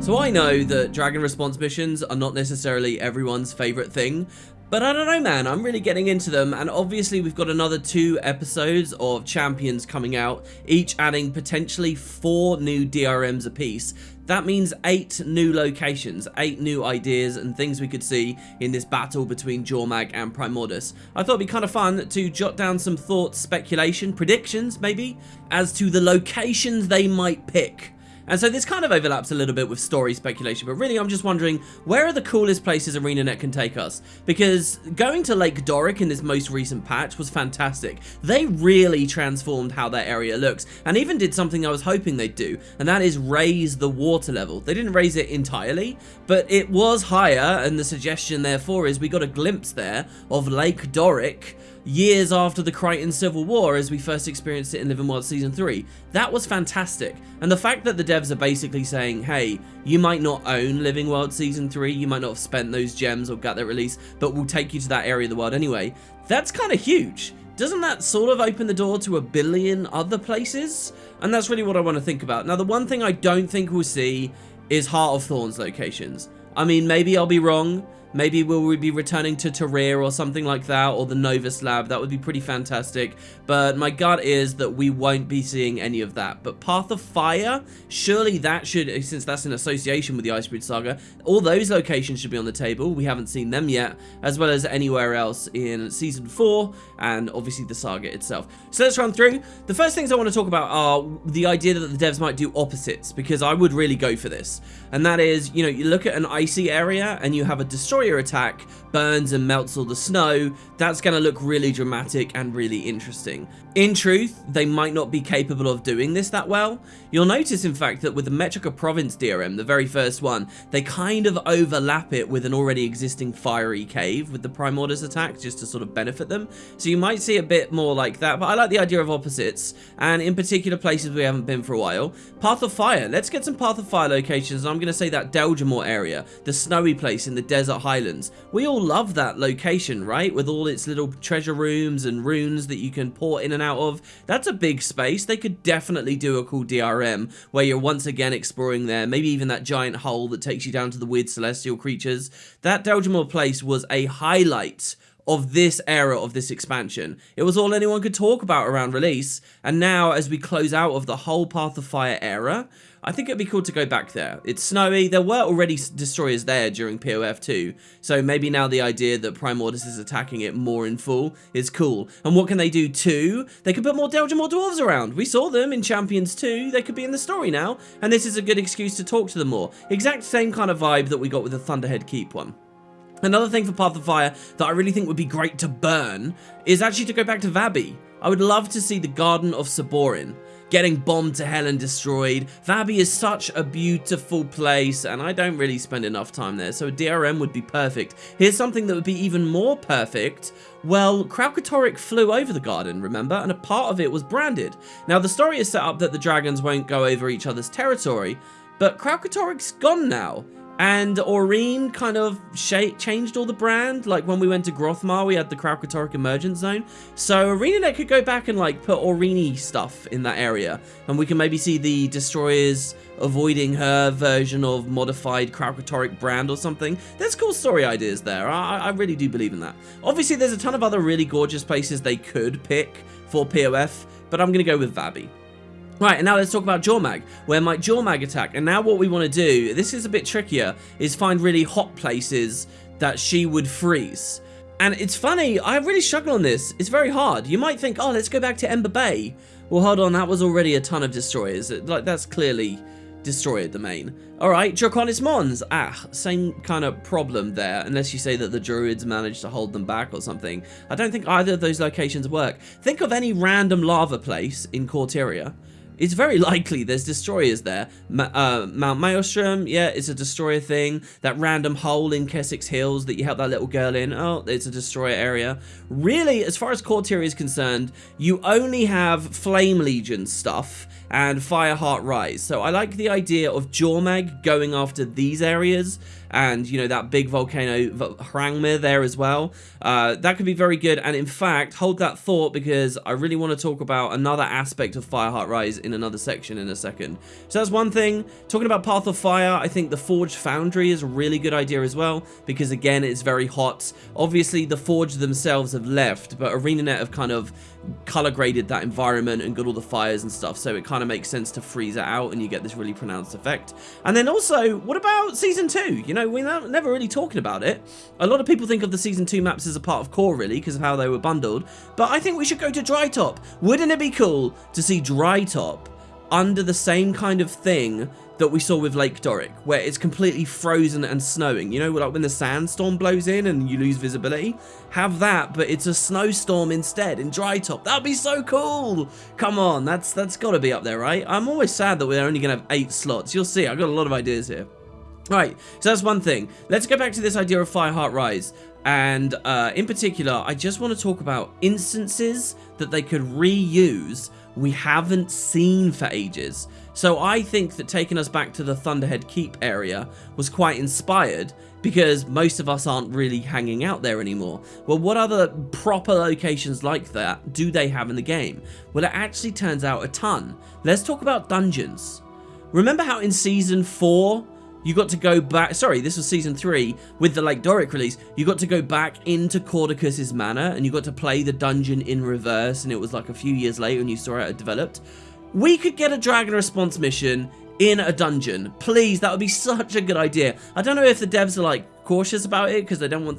So I know that dragon response missions are not necessarily everyone's favorite thing, but I don't know, man, I'm really getting into them, and obviously we've got another 2 episodes of Champions coming out, each adding potentially 4 new DRMs apiece. That means 8 new locations, 8 new ideas and things we could see in this battle between Jormag and Primordus. I thought it'd be kind of fun to jot down some thoughts, speculation, predictions maybe, as to the locations they might pick. And so this kind of overlaps a little bit with story speculation, but really I'm just wondering, where are the coolest places ArenaNet can take us? Because going to Lake Doric in this most recent patch was fantastic. They really transformed how that area looks, and even did something I was hoping they'd do, and that is raise the water level. They didn't raise it entirely, but it was higher, and the suggestion therefore is we got a glimpse there of Lake Doric years after the Crichton Civil War as we first experienced it in Living World Season 3. That was fantastic. And the fact that the devs are basically saying, hey, you might not own Living World Season 3, you might not have spent those gems or got that release, but we'll take you to that area of the world anyway, that's kind of huge. Doesn't that sort of open the door to a billion other places? And that's really what I want to think about. Now, the one thing I don't think we'll see is Heart of Thorns locations. I mean, maybe I'll be wrong. Maybe we'll be returning to Tyria or something like that, or the Nova Slab. That would be pretty fantastic. But my gut is that we won't be seeing any of that. But Path of Fire, surely that should, since that's in association with the Icebrood Saga, all those locations should be on the table. We haven't seen them yet, as well as anywhere else in Season 4, and obviously the Saga itself. So let's run through. The first things I want to talk about are the idea that the devs might do opposites, because I would really go for this. And that is, you know, you look at an icy area, and you have a destroyer attack, burns and melts all the snow. That's going to look really dramatic and really interesting. In truth, they might not be capable of doing this that well. You'll notice, in fact, that with the Metrica Province DRM, the very first one, they kind of overlap it with an already existing fiery cave with the Primordus attack, just to sort of benefit them. So you might see a bit more like that, but I like the idea of opposites, and in particular places we haven't been for a while. Path of Fire. Let's get some Path of Fire locations. I'm going to say that Delgamore area, the snowy place in the desert highlands. We all love that location, right? With all its little treasure rooms and runes that you can port in and out of. That's a big space. They could definitely do a cool DRM where you're once again exploring there. Maybe even that giant hole that takes you down to the weird celestial creatures. That Delgamore place was a highlight of this era of this expansion. It was all anyone could talk about around release, and now as we close out of the whole Path of Fire era, I think it'd be cool to go back there. It's snowy, there were already destroyers there during POF 2, so maybe now the idea that Primordus is attacking it more in full is cool. And what can they do too? They can put more Delgamore dwarves around. We saw them in Champions 2, they could be in the story now, and this is a good excuse to talk to them more. Exact same kind of vibe that we got with the Thunderhead Keep one. Another thing for Path of Fire that I really think would be great to burn is actually to go back to Vabi. I would love to see the Garden of Saborin getting bombed to hell and destroyed. Vabi is such a beautiful place, and I don't really spend enough time there, so a DRM would be perfect. Here's something that would be even more perfect. Well, Kralkatorrik flew over the garden, remember? And a part of it was branded. Now, the story is set up that the dragons won't go over each other's territory, but Kralkatorrik's gone now. And Aurene kind of changed all the brand. Like when we went to Grothmar, we had the Kralkatorrik Emergence Zone. So ArenaNet could go back and like put Aurene stuff in that area. And we can maybe see the destroyers avoiding her version of modified Kralkatorrik brand or something. There's cool story ideas there. I really do believe in that. Obviously, there's a ton of other really gorgeous places they could pick for POF, but I'm going to go with Vabi. Right, and now let's talk about Jormag. Where might Jormag attack? And now what we want to do, this is a bit trickier, is find really hot places that she would freeze. And it's funny, I really struggle on this. It's very hard. You might think, oh, let's go back to Ember Bay. Well, hold on, that was already a ton of destroyers. Like, that's clearly destroyer domain. Alright, Draconis Mons. Same kind of problem there, unless you say that the druids managed to hold them back or something. I don't think either of those locations work. Think of any random lava place in Corteria. It's very likely there's destroyers there. Mount Maelstrom, yeah, it's a destroyer thing. That random hole in Keswick's Hills that you help that little girl in, oh, it's a destroyer area. Really, as far as Corteria is concerned, you only have Flame Legion stuff and Fireheart Rise. So I like the idea of Jormag going after these areas and, you know, that big volcano Hrangmir there as well. That could be very good, and in fact, hold that thought, because I really want to talk about another aspect of Fireheart Rise in another section in a second. So that's one thing. Talking about Path of Fire, I think the Forge Foundry is a really good idea as well, because again, it's very hot. Obviously, the Forge themselves have left, but ArenaNet have kind of color graded that environment and got all the fires and stuff, so it kind of makes sense to freeze it out and you get this really pronounced effect. And then also, what about Season 2? You know, we're never really talking about it. A lot of people think of the Season 2 maps as a part of core, really, because of how they were bundled, but I think we should go to Drytop. Wouldn't it be cool to see Drytop under the same kind of thing that we saw with Lake Doric, where it's completely frozen and snowing? You know, like when the sandstorm blows in and you lose visibility? Have that, but it's a snowstorm instead in Drytop. That'd be so cool! Come on, that's got to be up there, right? I'm always sad that we're only going to have 8 slots. You'll see, I've got a lot of ideas here. Right, so that's one thing. Let's go back to this idea of Fireheart Rise. And in particular, I just want to talk about instances that they could reuse we haven't seen for ages. So I think that taking us back to the Thunderhead Keep area was quite inspired, because most of us aren't really hanging out there anymore. Well, what other proper locations like that do they have in the game? Well, it actually turns out a ton. Let's talk about dungeons. Remember how in Season 4, you got to go back, sorry, this was Season 3, with the Lake Doric release, you got to go back into Cordicus's Manor, and you got to play the dungeon in reverse, and it was like a few years later when you saw it developed. We could get a Dragon Response mission in a dungeon. Please, that would be such a good idea. I don't know if the devs are like cautious about it because they don't want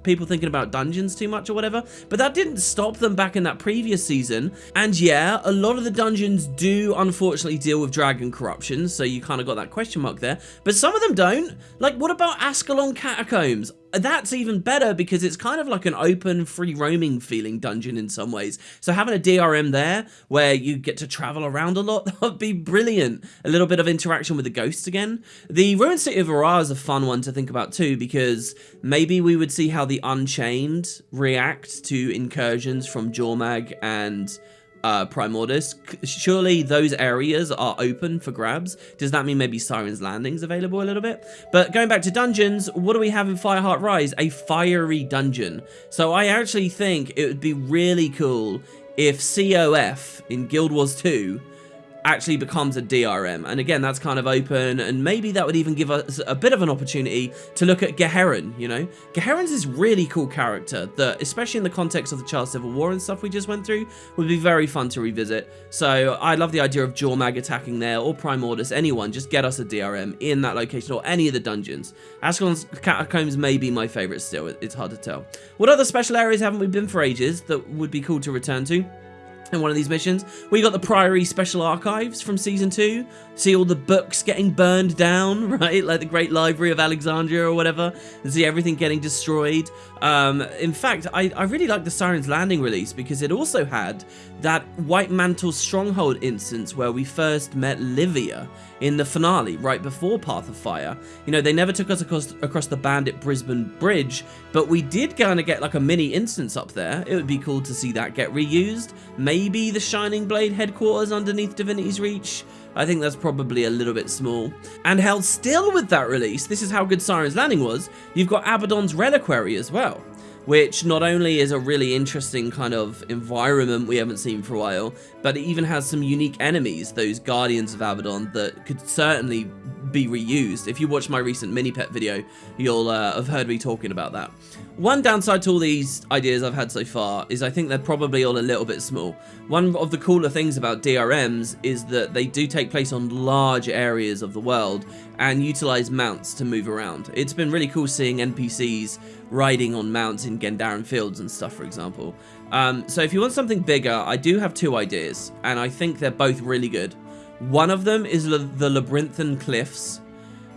people thinking about dungeons too much or whatever, but that didn't stop them back in that previous season. And yeah, a lot of the dungeons do unfortunately deal with dragon corruption, so you kind of got that question mark there, but some of them don't. Like, what about Ascalon Catacombs? That's even better, because it's kind of like an open, free roaming feeling dungeon in some ways. So having a DRM there where you get to travel around a lot, that would be brilliant. A little bit of interaction with the ghosts again. The Ruined City of Arar is a fun one to think about too, because maybe we would see how the Unchained react to incursions from Jormag and Primordus. Surely those areas are open for grabs. Does that mean maybe Siren's Landing's available a little bit? But going back to dungeons, what do we have in Fireheart Rise? A fiery dungeon. So I actually think it would be really cool if COF in Guild Wars 2 actually becomes a DRM, and again, that's kind of open, and maybe that would even give us a bit of an opportunity to look at Geheron. You know, Geheron's this really cool character that, especially in the context of the Charles Civil War and stuff we just went through, would be very fun to revisit. So I love the idea of Jormag attacking there, or Primordus, anyone, just get us a DRM in that location, or any of the dungeons. Ascalon's Catacombs may be my favorite still, it's hard to tell. What other special areas haven't we been for ages that would be cool to return to in one of these missions? We got the Priory Special Archives from Season 2. See all the books getting burned down, right? Like the Great Library of Alexandria or whatever. And see everything getting destroyed. In fact, I really like the Siren's Landing release, because it also had that White Mantle Stronghold instance where we first met Livia in the finale, right before Path of Fire. You know, they never took us across the Bandit Brisbane Bridge, but we did kind of get like a mini instance up there. It would be cool to see that get reused. Maybe the Shining Blade headquarters underneath Divinity's Reach. I think that's probably a little bit small. And held still with that release, this is how good Siren's Landing was, you've got Abaddon's Reliquary as well, which not only is a really interesting kind of environment we haven't seen for a while, but it even has some unique enemies, those Guardians of Abaddon, that could certainly be reused. If you watch my recent mini-pet video, you'll have heard me talking about that. One downside to all these ideas I've had so far is I think they're probably all a little bit small. One of the cooler things about DRMs is that they do take place on large areas of the world and utilize mounts to move around. It's been really cool seeing NPCs riding on mounts in Gendaran Fields and stuff, for example. So if you want something bigger, I do have 2 ideas, and I think they're both really good. One of them is the Labyrinthine Cliffs.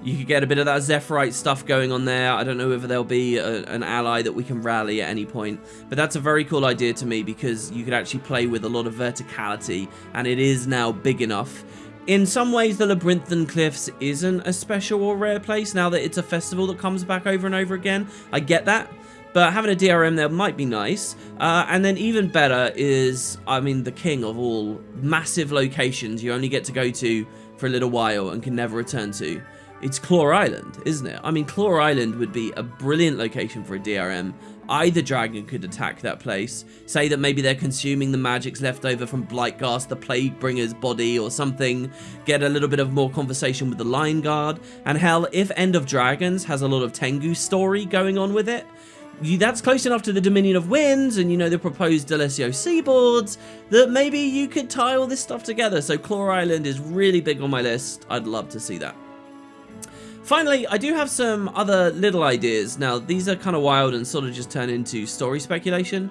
You could get a bit of that Zephyrite stuff going on there. I don't know whether there'll be an ally that we can rally at any point, but that's a very cool idea to me, because you could actually play with a lot of verticality, and it is now big enough. In some ways, the Labyrinthine Cliffs isn't a special or rare place now that it's a festival that comes back over and over again. I get that, but having a DRM there might be nice. And then even better is, I mean, the king of all massive locations you only get to go to for a little while and can never return to, It's Claw Island, isn't it? I mean, Claw Island would be a brilliant location for a DRM. Either dragon could attack that place. Say that maybe they're consuming the magics left over from Blightghast, the Plaguebringer's body or something. Get a little bit of more conversation with the Lion Guard. And hell, if End of Dragons has a lot of Tengu story going on with it, that's close enough to the Dominion of Winds and, you know, the proposed Delesio seaboards that maybe you could tie all this stuff together. So Claw Island is really big on my list. I'd love to see that. Finally, I do have some other little ideas. Now, these are kind of wild and sort of just turn into story speculation,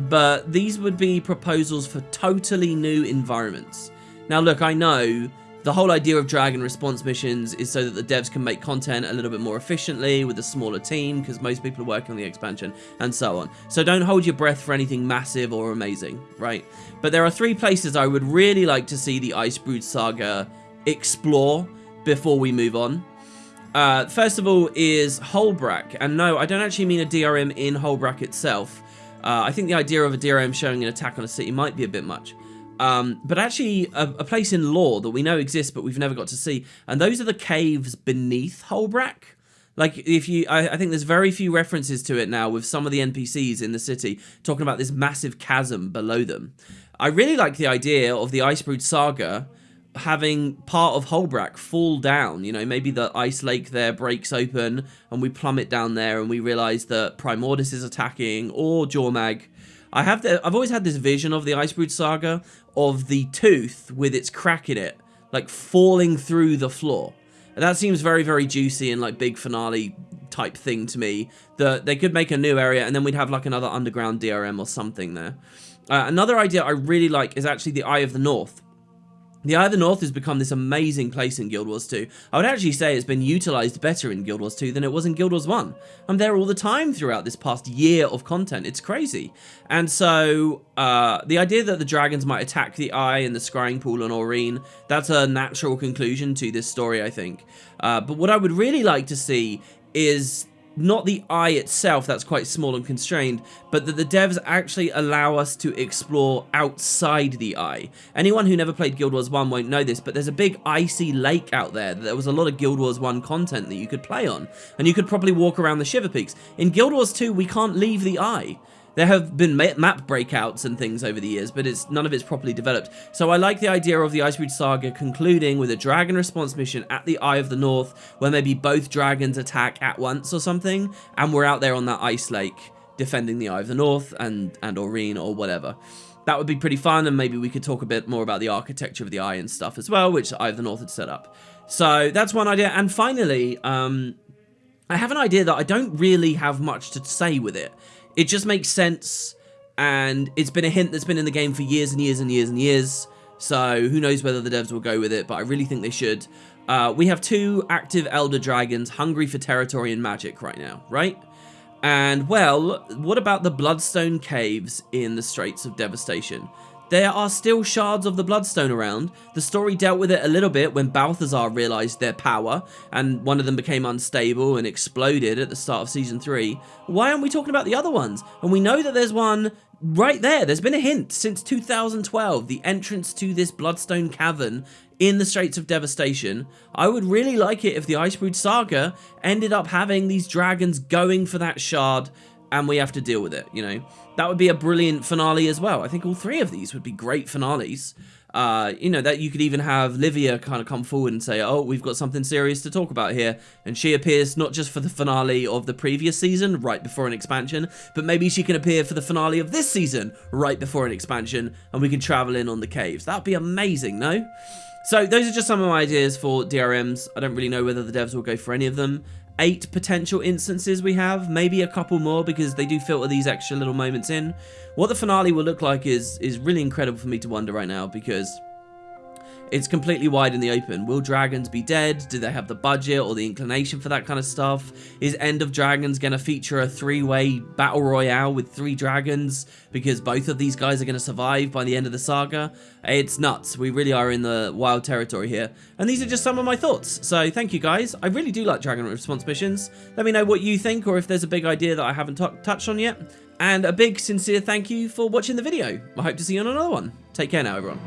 but these would be proposals for totally new environments. Now, look, I know the whole idea of dragon response missions is so that the devs can make content a little bit more efficiently with a smaller team, because most people are working on the expansion and so on. So don't hold your breath for anything massive or amazing, right? But there are 3 places I would really like to see the Icebrood Saga explore before we move on. First of all is Holbrack, and no, I don't actually mean a DRM in Holbrack itself. I think the idea of a DRM showing an attack on a city might be a bit much. But actually a place in lore that we know exists but we've never got to see, and those are the caves beneath Holbrack. Like, I think there's very few references to it now with some of the NPCs in the city talking about this massive chasm below them. I really like the idea of the Icebrood Saga having part of Holbrack fall down. You know, maybe the ice lake there breaks open and we plummet down there and we realize that Primordus is attacking, or Jormag. I've always had this vision of the Icebrood Saga of the tooth with its crack in it, like falling through the floor. And that seems very, very juicy and like big finale type thing to me, that they could make a new area and then we'd have like another underground DRM or something there. Another idea I really like is actually the Eye of the North. The Eye of the North has become this amazing place in Guild Wars 2. I would actually say it's been utilised better in Guild Wars 2 than it was in Guild Wars 1. I'm there all the time throughout this past year of content. It's crazy. And so, the idea that the dragons might attack the Eye and the Scrying Pool on Aurene, that's a natural conclusion to this story, I think. But what I would really like to see is not the Eye itself, that's quite small and constrained, but that the devs actually allow us to explore outside the Eye. Anyone who never played Guild Wars 1 won't know this, but there's a big icy lake out there. There was a lot of Guild Wars 1 content that you could play on, and you could probably walk around the Shiver Peaks. In Guild Wars 2, we can't leave the Eye. There have been map breakouts and things over the years, but none of it's properly developed. So I like the idea of the Icebrood Saga concluding with a dragon response mission at the Eye of the North, where maybe both dragons attack at once or something, and we're out there on that ice lake defending the Eye of the North and Aurene or whatever. That would be pretty fun, and maybe we could talk a bit more about the architecture of the Eye and stuff as well, which Eye of the North had set up. So that's one idea. And finally, I have an idea that I don't really have much to say with it. It just makes sense, and it's been a hint that's been in the game for years and years and years and years, so who knows whether the devs will go with it, but I really think they should. We have 2 active Elder Dragons hungry for territory and magic right now, right? And, well, what about the Bloodstone Caves in the Straits of Devastation? There are still shards of the Bloodstone around. The story dealt with it a little bit when Balthazar realised their power, and one of them became unstable and exploded at the start of Season 3. Why aren't we talking about the other ones? And we know that there's one right there. There's been a hint since 2012, the entrance to this Bloodstone Cavern in the Straits of Devastation. I would really like it if the Icebrood Saga ended up having these dragons going for that shard, and we have to deal with it, you know. That would be a brilliant finale as well. I think all 3 of these would be great finales. You know, that you could even have Livia kind of come forward and say, oh, we've got something serious to talk about here. And she appears not just for the finale of the previous season, right before an expansion, but maybe she can appear for the finale of this season, right before an expansion, and we can travel in on the caves. That'd be amazing, no? So those are just some of my ideas for DRMs. I don't really know whether the devs will go for any of them. 8 potential instances we have, maybe a couple more because they do filter these extra little moments in. What the finale will look like is really incredible for me to wonder right now, because it's completely wide in the open. Will dragons be dead? Do they have the budget or the inclination for that kind of stuff? Is End of Dragons going to feature a 3-way battle royale with 3 dragons because both of these guys are going to survive by the end of the saga? It's nuts. We really are in the wild territory here. And these are just some of my thoughts. So thank you guys. I really do like dragon response missions. Let me know what you think, or if there's a big idea that I haven't touched on yet. And a big sincere thank you for watching the video. I hope to see you on another one. Take care now, everyone.